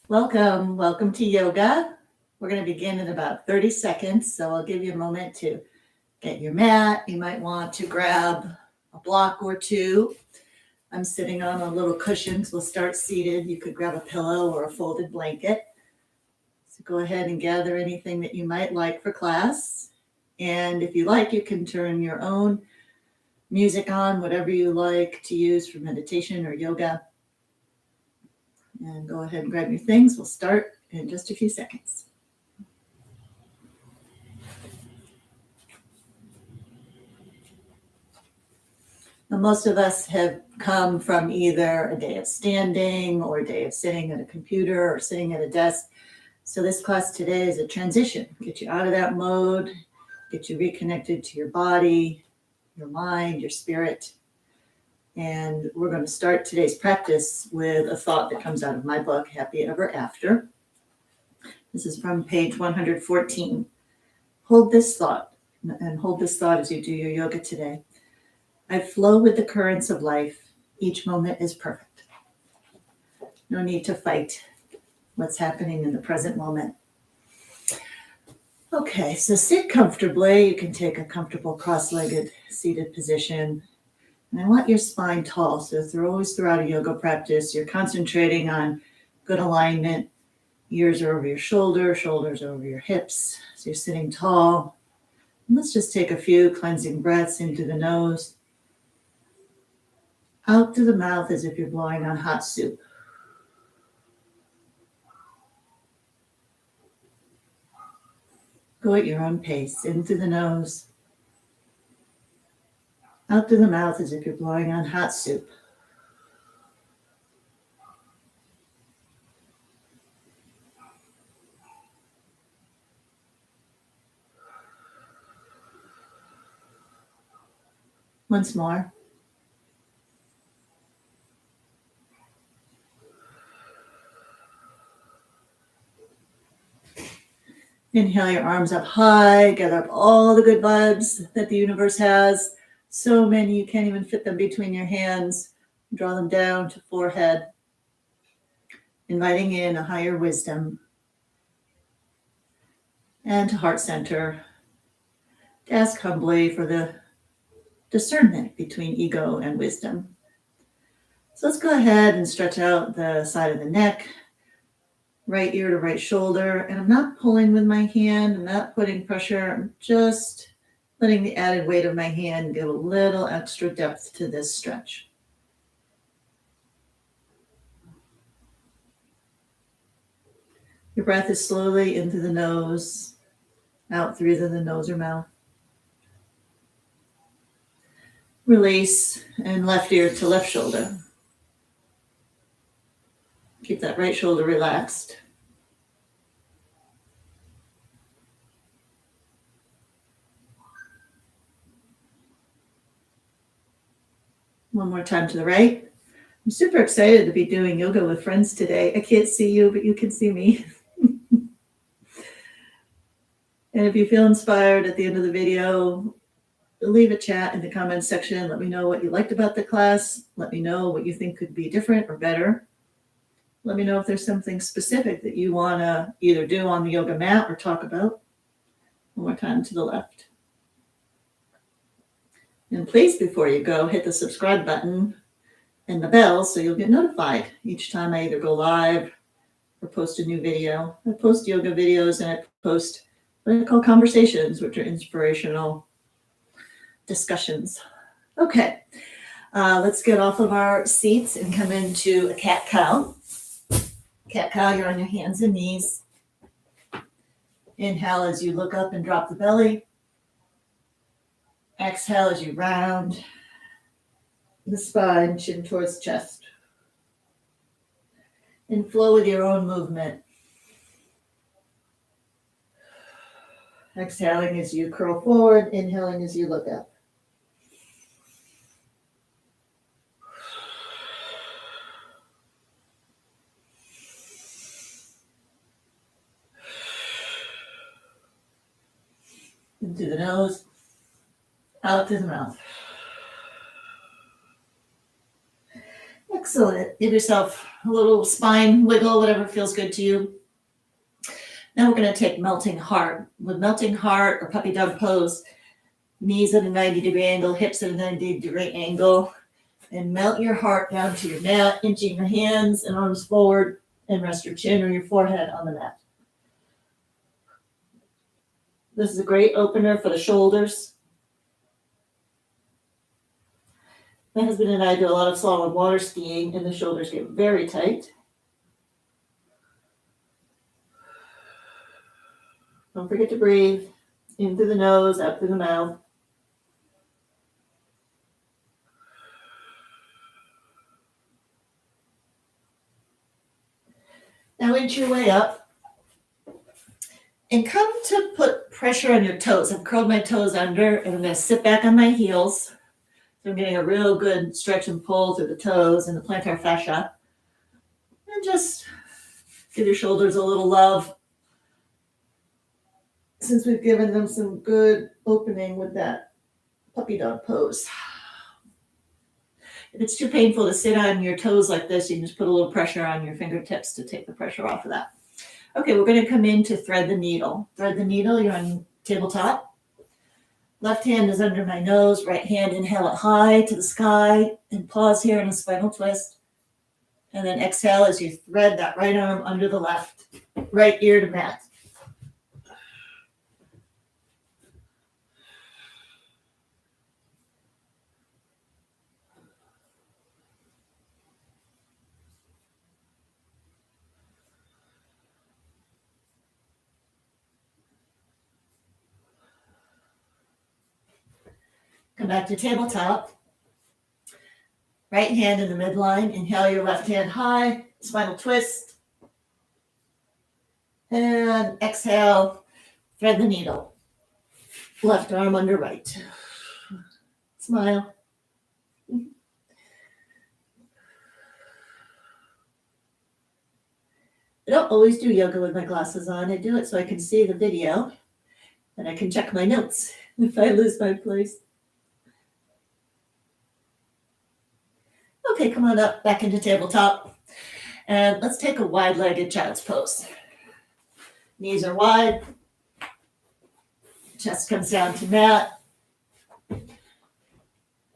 Welcome to yoga. We're going to begin in about 30 seconds, so I'll give you a moment to get your mat. You might want to grab a block or two. I'm sitting on a little cushion, so we'll start seated. You could grab a pillow or a folded blanket. So go ahead and gather anything that you might like for class. And if you like, you can turn your own music on, whatever you like to use for meditation or yoga. And go ahead and grab your things. We'll start in just a few seconds. Now, most of us have come from either a day of standing or a day of sitting at a computer or sitting at a desk. So this class today is a transition. Get you out of that mode, get you reconnected to your body, your mind, your spirit. And we're going to start today's practice with a thought that comes out of my book, Happy Ever After. This is from page 114. Hold this thought, and hold this thought as you do your yoga today. I flow with the currents of life. Each moment is perfect. No need to fight what's happening in the present moment. Okay, so sit comfortably. You can take a comfortable cross-legged seated position. And I want your spine tall. So throughout a yoga practice, you're concentrating on good alignment. Ears are over your shoulders are over your hips. So you're sitting tall. And let's just take a few cleansing breaths into the nose. Out through the mouth as if you're blowing on hot soup. Go at your own pace. In through the nose. Out through the mouth as if you're blowing on hot soup. Once more. Inhale your arms up high, gather up all the good vibes that the universe has. So many you can't even fit them between your hands. Draw them down to forehead, inviting in a higher wisdom. And to heart center, to ask humbly for the discernment between ego and wisdom. So let's go ahead and stretch out the side of the neck, right ear to right shoulder. And I'm not pulling with my hand. I'm not putting pressure. I'm just letting the added weight of my hand give a little extra depth to this stretch. Your breath is slowly in through the nose, out through the nose or mouth. Release, and left ear to left shoulder. Keep that right shoulder relaxed. One more time to the right. I'm super excited to be doing yoga with friends today. I can't see you, but you can see me. And if you feel inspired at the end of the video, leave a chat in the comments section. Let me know what you liked about the class. Let me know what you think could be different or better. Let me know if there's something specific that you want to either do on the yoga mat or talk about. One more time to the left. And please, before you go, hit the subscribe button and the bell so you'll get notified each time I either go live or post a new video. I post yoga videos and I post what I call conversations, which are inspirational discussions. Okay, let's get off of our seats and come into a cat-cow. Cat-cow, you're on your hands and knees. Inhale as you look up and drop the belly. Exhale as you round the spine, chin towards chest. And flow with your own movement. Exhaling as you curl forward, inhaling as you look up. In through the nose, out through the mouth. Excellent. Give yourself a little spine wiggle, whatever feels good to you. Now we're going to take melting heart. With melting heart or puppy dog pose, knees at a 90-degree angle, hips at a 90-degree angle, and melt your heart down to your mat, inching your hands and arms forward, and rest your chin or your forehead on the mat. This is a great opener for the shoulders. My husband and I do a lot of saltwater water skiing, and the shoulders get very tight. Don't forget to breathe in through the nose, out through the mouth. Now inch your way up and come to put pressure on your toes. I've curled my toes under, and I'm going to sit back on my heels. So I'm getting a real good stretch and pull through the toes and the plantar fascia. And just give your shoulders a little love, since we've given them some good opening with that puppy dog pose. If it's too painful to sit on your toes like this, you can just put a little pressure on your fingertips to take the pressure off of that. Okay, we're going to come in to thread the needle. Thread the needle, you're on tabletop. Left hand is under my nose, right hand inhale it high to the sky, and pause here in a spinal twist. And then exhale as you thread that right arm under the left, right ear to mat. Come back to tabletop. Right hand in the midline. Inhale your left hand high, spinal twist. And exhale, thread the needle. Left arm under right. Smile. I don't always do yoga with my glasses on. I do it so I can see the video and I can check my notes if I lose my place. Okay, come on up, back into tabletop. And let's take a wide-legged child's pose. Knees are wide. Chest comes down to mat. And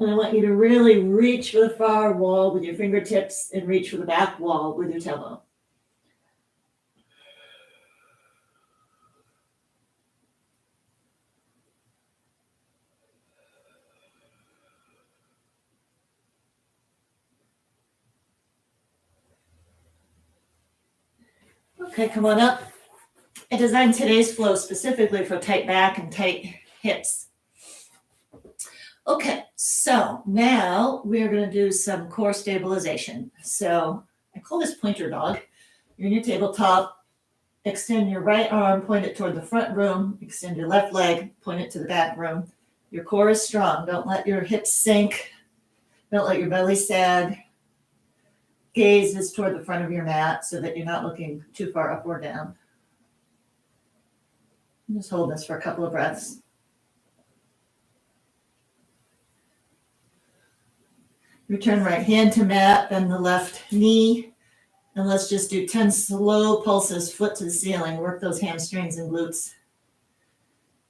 I want you to really reach for the far wall with your fingertips and reach for the back wall with your tailbone. Okay, come on up. I designed today's flow specifically for tight back and tight hips. Okay, so now we're going to do some core stabilization. So I call this pointer dog. You're in your tabletop. Extend your right arm, point it toward the front room. Extend your left leg, point it to the back room. Your core is strong. Don't let your hips sink. Don't let your belly sag. Gaze is toward the front of your mat so that you're not looking too far up or down. Just hold this for a couple of breaths. Return right hand to mat, bend the left knee, and let's just do 10 slow pulses, foot to the ceiling. Work those hamstrings and glutes.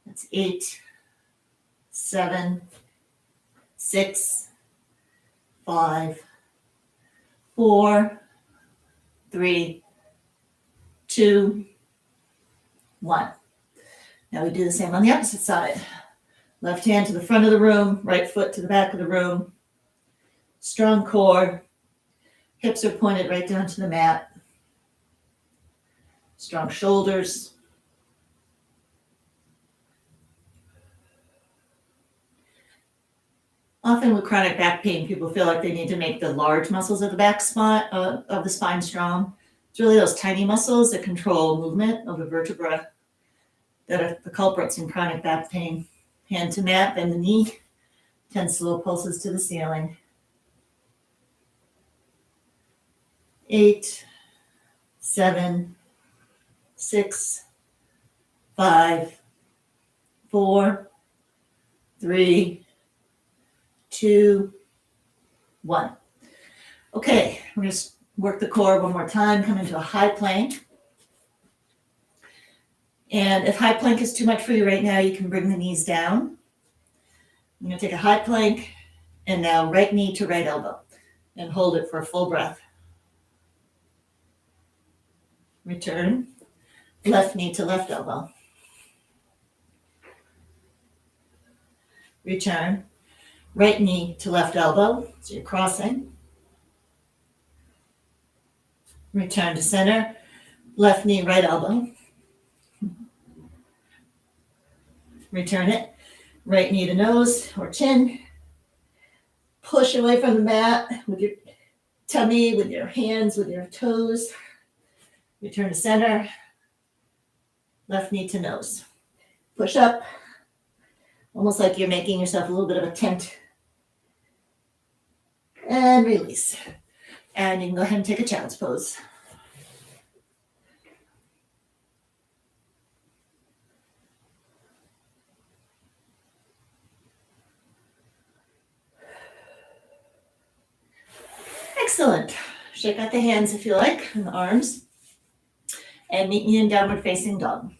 That's 8, 7, 6, 5, 4, 3, 2, 1. Now we do the same on the opposite side. Left hand to the front of the room, right foot to the back of the room. Strong core. Hips are pointed right down to the mat. Strong shoulders. Often with chronic back pain, people feel like they need to make the large muscles of the back spine of the spine strong. It's really those tiny muscles that control movement of the vertebra that are the culprits in chronic back pain. Hand to mat, bend the knee. 10 slow pulses to the ceiling. 8, 7, 6, 5, 4, 3, 2, 1. Okay, we're going to Work the core one more time. Come into a high plank. And if high plank is too much for you right now, you can bring the knees down. I'm going to take a high plank and now right knee to right elbow and hold it for a full breath. Return. Left knee to left elbow. Return. Right knee to left elbow. So you're crossing. Return to center. Left knee, right elbow. Return it. Right knee to nose or chin. Push away from the mat with your tummy, with your hands, with your toes. Return to center. Left knee to nose. Push up. Almost like you're making yourself a little bit of a tent. And release. And you can go ahead and take a child's pose. Excellent. Shake out the hands if you like, and the arms. And meet me in downward facing dog.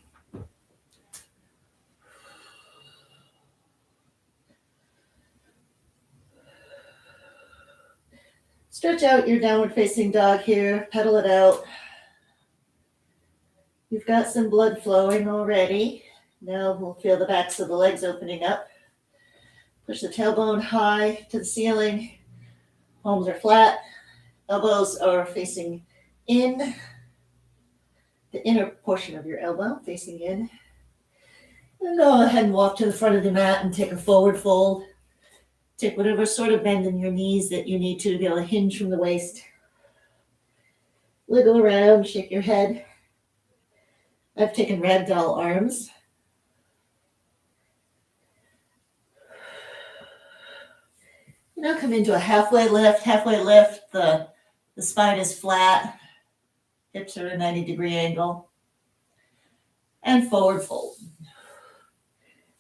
Stretch out your downward facing dog here, pedal it out. You've got some blood flowing already. Now we'll feel the backs of the legs opening up. Push the tailbone high to the ceiling. Palms are flat. Elbows are facing in. The inner portion of your elbow facing in. And go ahead and walk to the front of the mat and take a forward fold. Take whatever sort of bend in your knees that you need to be able to hinge from the waist. Wiggle around, shake your head. I've taken ragdoll arms. Now come into a halfway lift. Halfway lift, the spine is flat. Hips are at a 90-degree angle. And forward fold.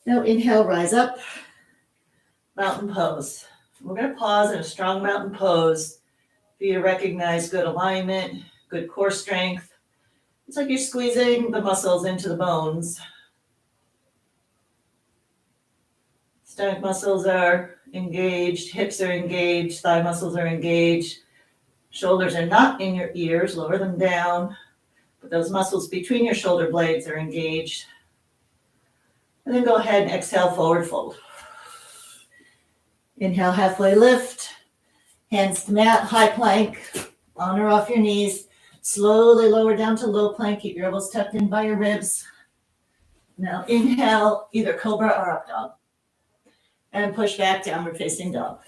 Now inhale, rise up. Mountain pose. We're going to pause in a strong mountain pose for you to recognize good alignment, good core strength. It's like you're squeezing the muscles into the bones. Stomach muscles are engaged, hips are engaged, thigh muscles are engaged. Shoulders are not in your ears, lower them down. But those muscles between your shoulder blades are engaged. And then go ahead and exhale, forward fold. Inhale, halfway lift. Hands to mat, high plank. On or off your knees. Slowly lower down to low plank. Keep your elbows tucked in by your ribs. Now inhale, either cobra or up dog. And push back, downward facing dog.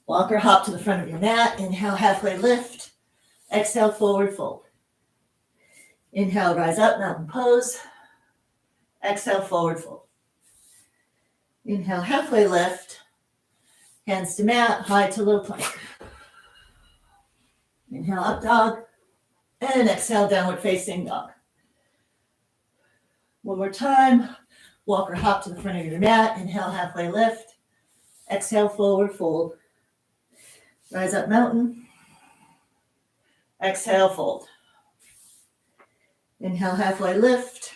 Walk or hop to the front of your mat. Inhale, halfway lift. Exhale, forward fold. Inhale, rise up, mountain pose. Exhale, forward fold. Inhale, halfway lift. Hands to mat, high to low plank. Inhale, up dog. And exhale, downward facing dog. One more time. Walk or hop to the front of your mat. Inhale, halfway lift. Exhale, forward fold. Rise up, mountain. Exhale, fold. Inhale, halfway lift.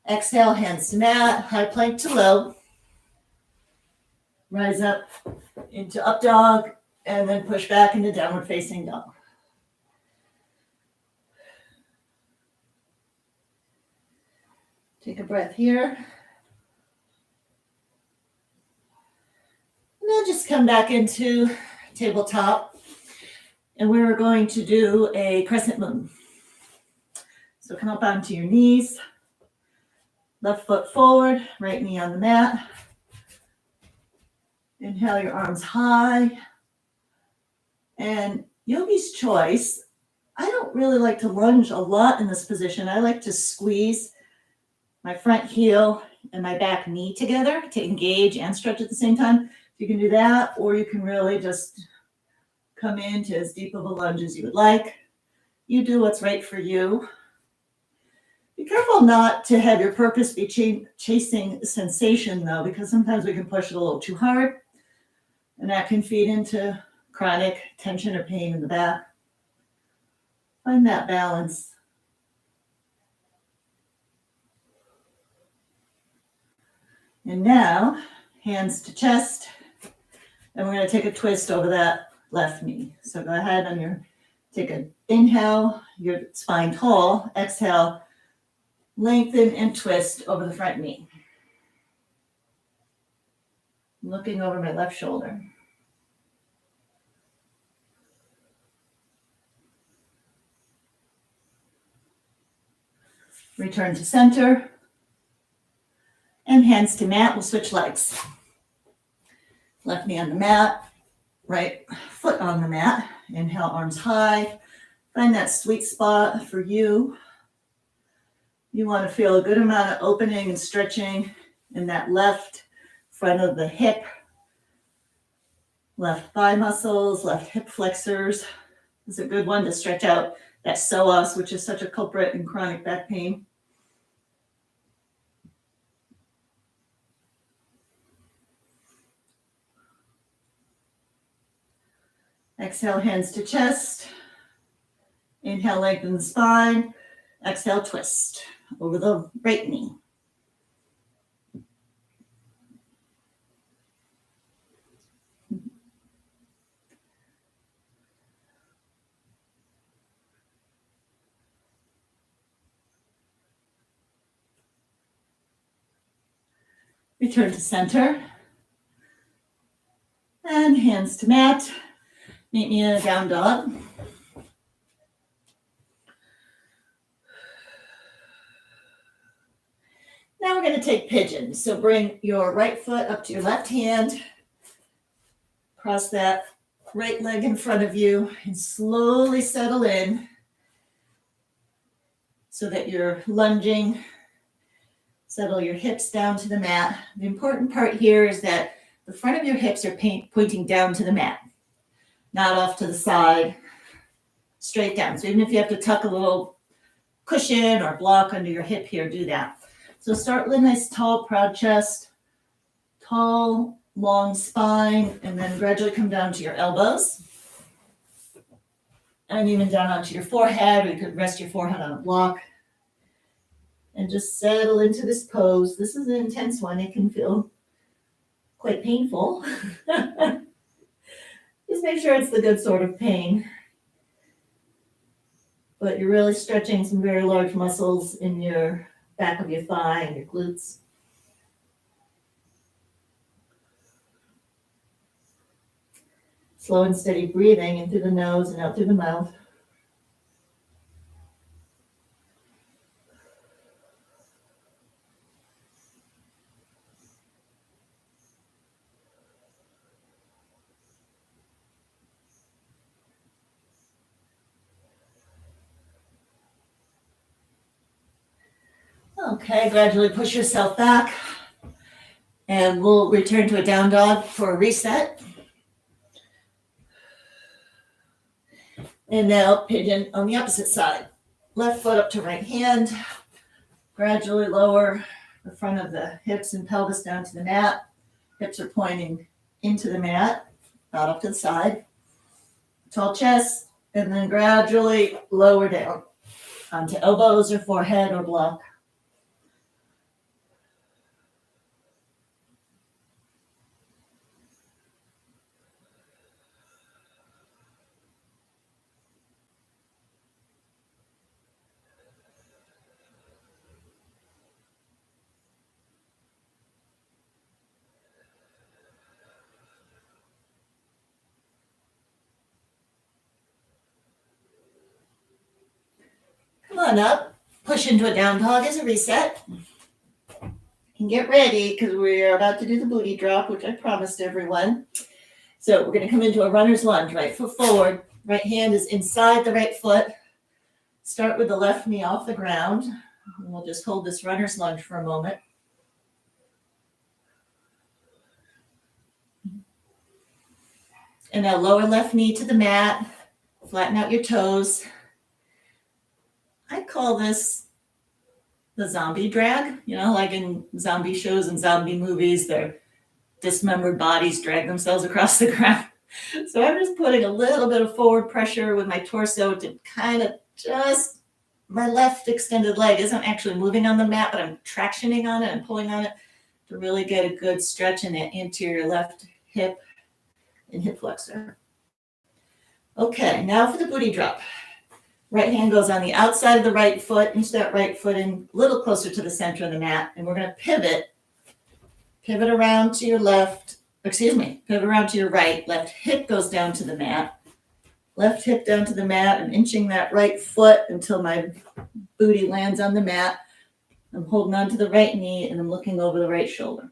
Exhale, hands to mat, high plank to low. Rise up into up dog, and then push back into downward facing dog. Take a breath here. And then just come back into tabletop. And we're going to do a crescent moon. So come up onto your knees. Left foot forward, right knee on the mat. Inhale your arms high. And yogi's choice. I don't really like to lunge a lot in this position. I like to squeeze my front heel and my back knee together to engage and stretch at the same time. You can do that, or you can really just come into as deep of a lunge as you would like. You do what's right for you. Be careful not to have your purpose be chasing sensation, though, because sometimes we can push it a little too hard, and that can feed into chronic tension or pain in the back. Find that balance. And now, hands to chest. And we're going to take a twist over that left knee. So go ahead on your, take an inhale, your spine tall. Exhale, lengthen and twist over the front knee. Looking over my left shoulder. Return to center. And hands to mat. We'll switch legs. Left knee on the mat. Right foot on the mat. Inhale, arms high. Find that sweet spot for you. You want to feel a good amount of opening and stretching in that left front of the hip. Left thigh muscles, left hip flexors. It's a good one to stretch out that psoas, which is such a culprit in chronic back pain. Exhale, hands to chest. Inhale, lengthen the spine. Exhale, twist over the right knee. Return to center. And hands to mat. Meet me in a down dog. Now we're going to take pigeon. So bring your right foot up to your left hand. Cross that right leg in front of you and slowly settle in so that you're lunging. Settle your hips down to the mat. The important part here is that the front of your hips are pointing down to the mat, not off to the side, straight down. So even if you have to tuck a little cushion or block under your hip here, do that. So start with a nice tall, proud chest, tall, long spine, and then gradually come down to your elbows. And even down onto your forehead, or you could rest your forehead on a block. And just settle into this pose. This is an intense one. It can feel quite painful. Just make sure it's the good sort of pain. But you're really stretching some very large muscles in your back of your thigh and your glutes. Slow and steady breathing in through the nose and out through the mouth. Okay, gradually push yourself back. And we'll return to a down dog for a reset. And now pigeon on the opposite side. Left foot up to right hand. Gradually lower the front of the hips and pelvis down to the mat. Hips are pointing into the mat, not up to the side. Tall chest, and then gradually lower down onto elbows or forehead or block. Come on up, push into a down dog as a reset. And get ready because we are about to do the booty drop, which I promised everyone. So we're going to come into a runner's lunge, right foot forward. Right hand is inside the right foot. Start with the left knee off the ground. And we'll just hold this runner's lunge for a moment. And now lower left knee to the mat. Flatten out your toes. I call this the zombie drag, like in zombie shows and zombie movies, their dismembered bodies drag themselves across the ground. So I'm just putting a little bit of forward pressure with my torso to kind of just, my left extended leg isn't actually moving on the mat, but I'm tractioning on it and pulling on it to really get a good stretch in the anterior left hip and hip flexor. Okay, now for the booty drop. Right hand goes on the outside of the right foot, inch that right foot in a little closer to the center of the mat, and we're going to pivot around to your left, pivot around to your right. Left hip goes down to the mat. Left hip down to the mat. I'm inching that right foot until my booty lands on the mat. I'm holding on to the right knee and I'm looking over the right shoulder.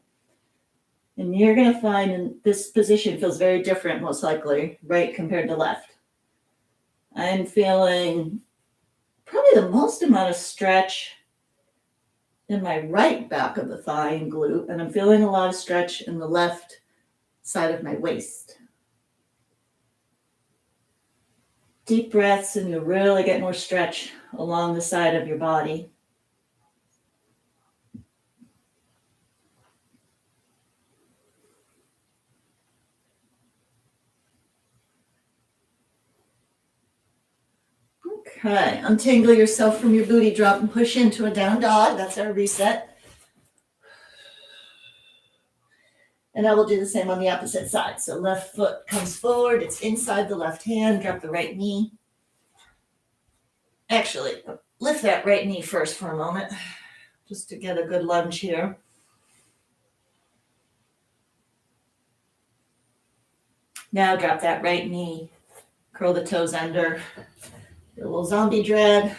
And you're going to find in this position feels very different, most likely, right compared to left. I'm feeling probably the most amount of stretch in my right back of the thigh and glute, and I'm feeling a lot of stretch in the left side of my waist. Deep breaths, and you'll really get more stretch along the side of your body. Okay, untangle yourself from your booty drop and push into a down dog. That's our reset. And I will do the same on the opposite side. So left foot comes forward, it's inside the left hand, drop the right knee. Actually, lift that right knee first for a moment, just to get a good lunge here. Now drop that right knee, curl the toes under, a little zombie dread.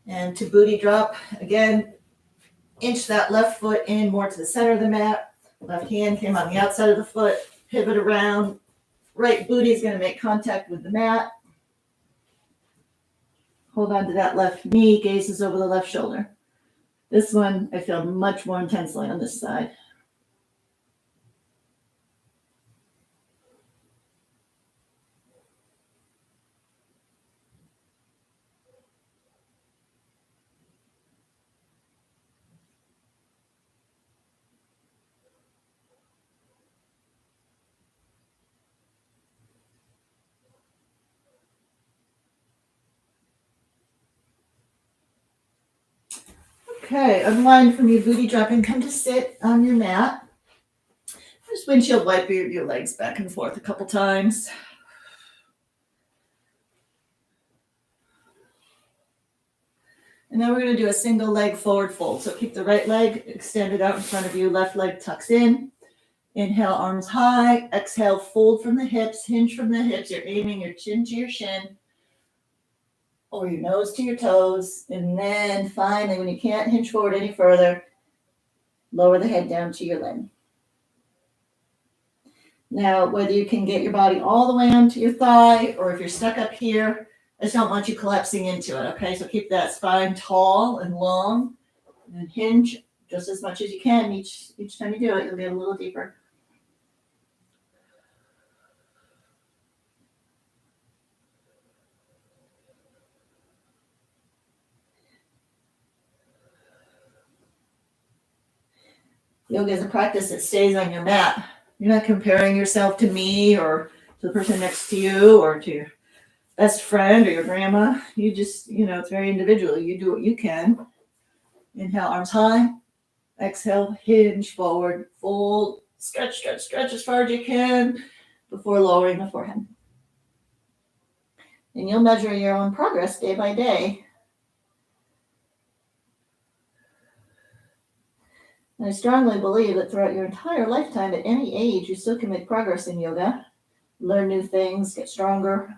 And to booty drop, again, inch that left foot in more to the center of the mat. Left hand came on the outside of the foot, pivot around. Right booty is going to make contact with the mat. Hold on to that left knee, gazes over the left shoulder. This one, I feel much more intensely on this side. Okay, unwind from your booty drop and come to sit on your mat. Just windshield wipe your legs back and forth a couple times. And now we're going to do a single leg forward fold. So keep the right leg extended out in front of you, left leg tucks in. Inhale, arms high. Exhale, fold from the hips, hinge from the hips. You're aiming your chin to your shin or your nose to your toes. And then finally, when you can't hinge forward any further, lower the head down to your leg. Now, whether you can get your body all the way onto your thigh or if you're stuck up here, I just don't want you collapsing into it, okay? So keep that spine tall and long and hinge just as much as you can. Each time you do it, you'll get a little deeper. Yoga is a practice that stays on your mat. You're not comparing yourself to me or to the person next to you or to your best friend or your grandma. You just, it's very individual. You do what you can. Inhale, arms high. Exhale, hinge forward, fold, stretch as far as you can before lowering the forehead. And you'll measure your own progress day by day. And I strongly believe that throughout your entire lifetime, at any age, you still can make progress in yoga, learn new things, get stronger.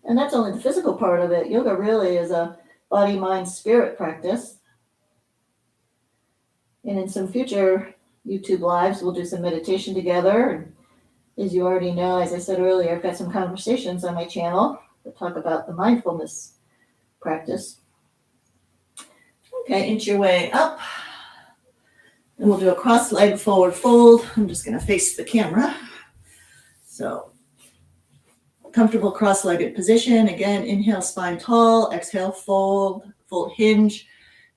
And that's only the physical part of it. Yoga really is a body, mind, spirit practice. And in some future YouTube lives, we'll do some meditation together. And as you already know, as I said earlier, I've got some conversations on my channel that talk about the mindfulness practice. Okay, inch your way up. And we'll do a cross-leg forward fold. I'm just going to face the camera. So comfortable cross-legged position. Again, inhale, spine tall. Exhale, fold, hinge.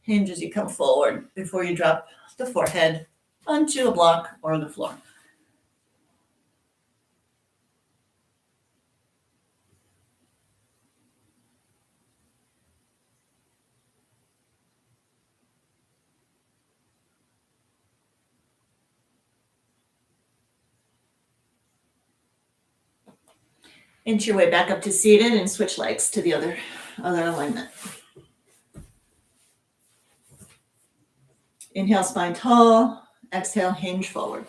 Hinge as you come forward before you drop the forehead onto a block or the floor. Inch your way back up to seated and switch legs to the other alignment. Inhale, spine tall. Exhale, hinge forward.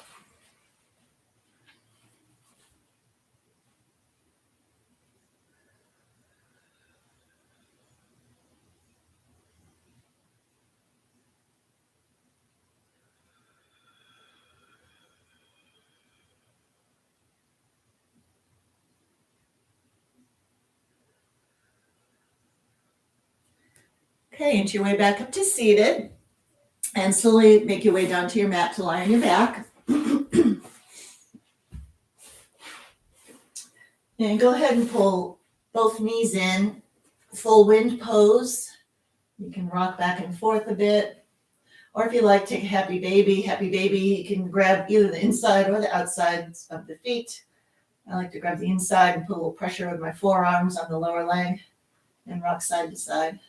Okay, inch your way back up to seated and slowly make your way down to your mat to lie on your back. And go ahead and pull both knees in, full wind pose. You can rock back and forth a bit. Or if you like, take a happy baby. Happy baby, you can grab either the inside or the outsides of the feet. I like to grab the inside and put a little pressure with my forearms on the lower leg and rock side to side.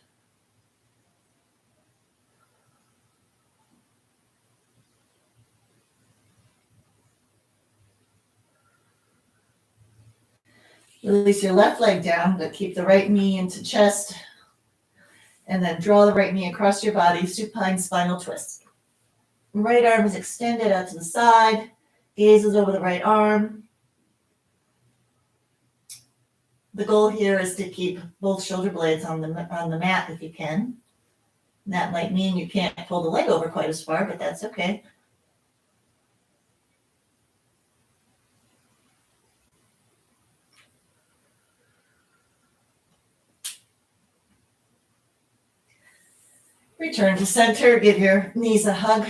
Release your left leg down, but keep the right knee into chest. And then draw the right knee across your body, supine spinal twist. Right arm is extended out to the side, gazes over the right arm. The goal here is to keep both shoulder blades on the mat if you can. And that might mean you can't pull the leg over quite as far, but that's okay. Return to center, give your knees a hug.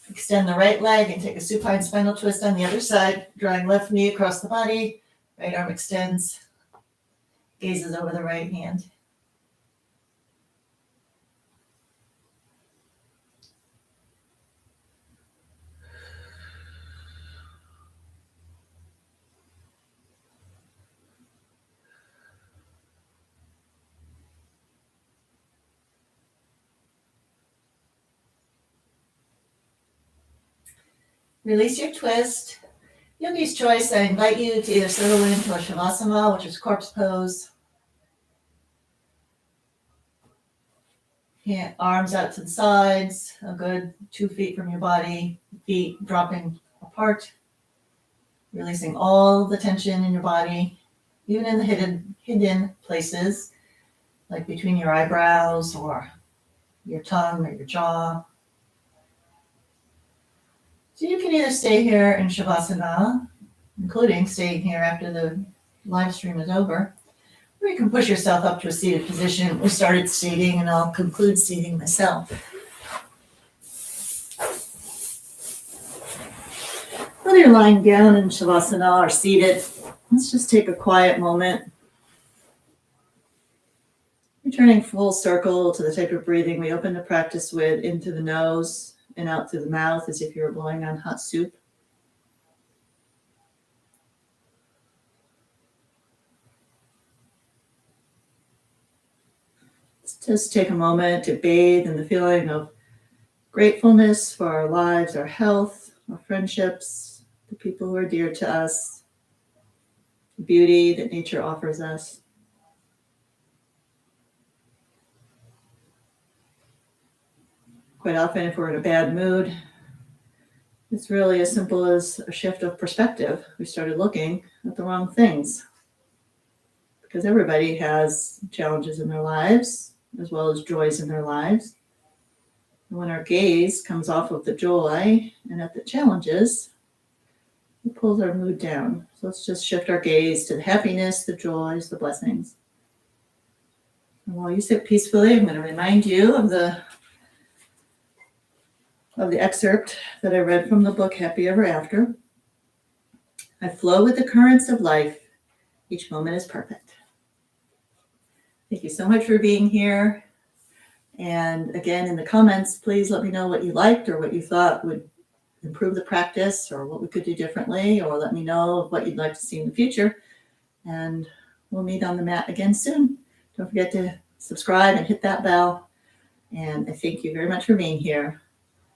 Extend the right leg and take a supine spinal twist on the other side, drawing left knee across the body. Right arm extends, gazes over the right hand. Release your twist. Yogi's choice, I invite you to either settle into a Shamasama, which is corpse pose. Arms out to the sides, a good 2 feet from your body, feet dropping apart, releasing all the tension in your body, even in the hidden places, like between your eyebrows or your tongue or your jaw. So you can either stay here in Shavasana, including staying here after the live stream is over, or you can push yourself up to a seated position. We started seating and I'll conclude seating myself. Whether you're lying down in Shavasana or seated, let's just take a quiet moment. Returning full circle to the type of breathing we opened the practice with, into the nose and out through the mouth as if you were blowing on hot soup. Let's just take a moment to bathe in the feeling of gratefulness for our lives, our health, our friendships, the people who are dear to us, the beauty that nature offers us. Quite often, if we're in a bad mood, it's really as simple as a shift of perspective. We started looking at the wrong things. Because everybody has challenges in their lives, as well as joys in their lives. And when our gaze comes off of the joy and at the challenges, it pulls our mood down. So let's just shift our gaze to the happiness, the joys, the blessings. And while you sit peacefully, I'm going to remind you of the excerpt that I read from the book Happy Ever After. I flow with the currents of life Each moment is perfect. Thank you so much for being here. And again, in the comments, please let me know what you liked or what you thought would improve the practice or what we could do differently, or let me know what you'd like to see in the future. And we'll meet on the mat again soon. Don't forget to subscribe and hit that bell. And I thank you very much for being here.